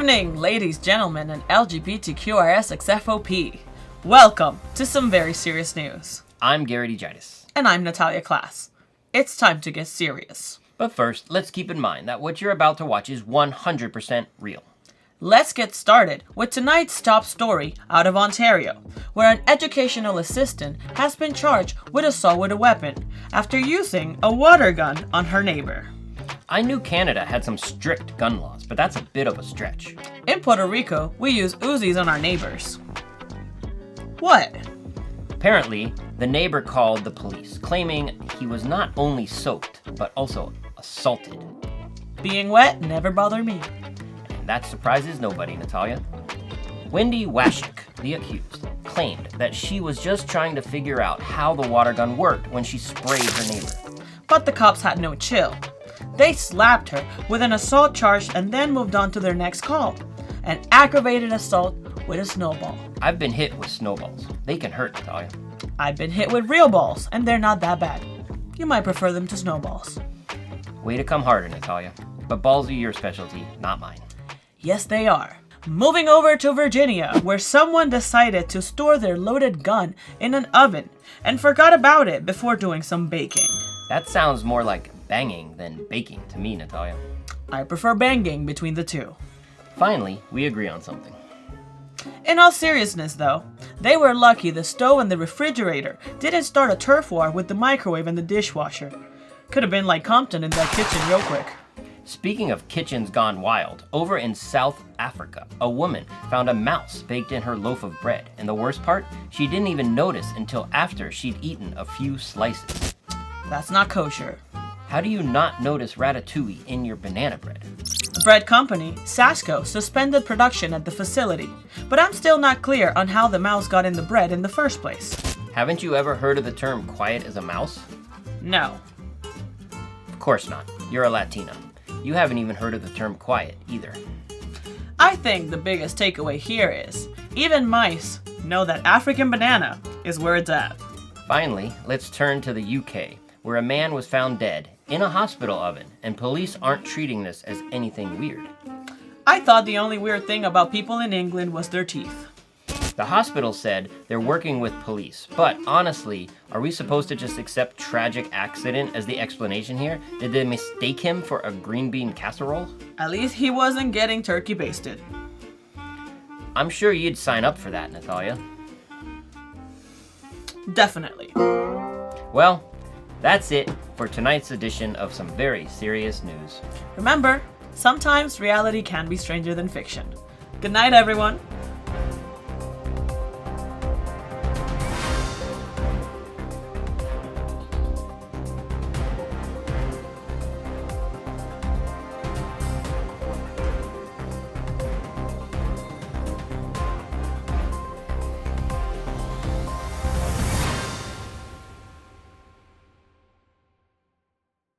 evening, ladies, gentlemen, and LGBTQRSXFOP. Welcome to some very serious news. I'm Gary DeGitis. And I'm Natalia Class. It's time to get serious. But first, let's keep in mind that what you're about to watch is 100% real. Let's get started with tonight's top story out of Ontario, where an educational assistant has been charged with assault with a weapon after using a water gun on her neighbor. I knew Canada had some strict gun laws, but that's a bit of a stretch. In Puerto Rico, we use Uzis on our neighbors. What? Apparently, the neighbor called the police, claiming he was not only soaked, but also assaulted. Being wet never bothered me. And that surprises nobody, Natalia. Wendy Washik, the accused, claimed that she was just trying to figure out how the water gun worked when she sprayed her neighbor. But the cops had no chill. They slapped her with an assault charge and then moved on to their next call, an aggravated assault with a snowball. I've been hit with snowballs. They can hurt, Natalia. I've been hit with real balls, and they're not that bad. You might prefer them to snowballs. Way to come harder, Natalia. But balls are your specialty, not mine. Yes, they are. Moving over to Virginia, where someone decided to store their loaded gun in an oven and forgot about it before doing some baking. That sounds more like banging than baking to me, Natalia. I prefer banging between the two. Finally, we agree on something. In all seriousness, though, they were lucky the stove and the refrigerator didn't start a turf war with the microwave and the dishwasher. Could have been like Compton in that kitchen real quick. Speaking of kitchens gone wild, over in South Africa, a woman found a mouse baked in her loaf of bread. And the worst part, she didn't even notice until after she'd eaten a few slices. That's not kosher. How do you not notice ratatouille in your banana bread? The bread company, Sasco, suspended production at the facility, but I'm still not clear on how the mouse got in the bread in the first place. Haven't you ever heard of the term quiet as a mouse? No. Of course not. You're a Latina. You haven't even heard of the term quiet either. I think the biggest takeaway here is, even mice know that African banana is where it's at. Finally, let's turn to the UK, where a man was found dead in a hospital oven, and police aren't treating this as anything weird. I thought the only weird thing about people in England was their teeth. The hospital said they're working with police, but honestly, are we supposed to just accept tragic accident as the explanation here? Did they mistake him for a green bean casserole? At least he wasn't getting turkey basted. I'm sure you'd sign up for that, Natalia. Definitely. Well, that's it for tonight's edition of some very serious news. Remember, sometimes reality can be stranger than fiction. Good night, everyone.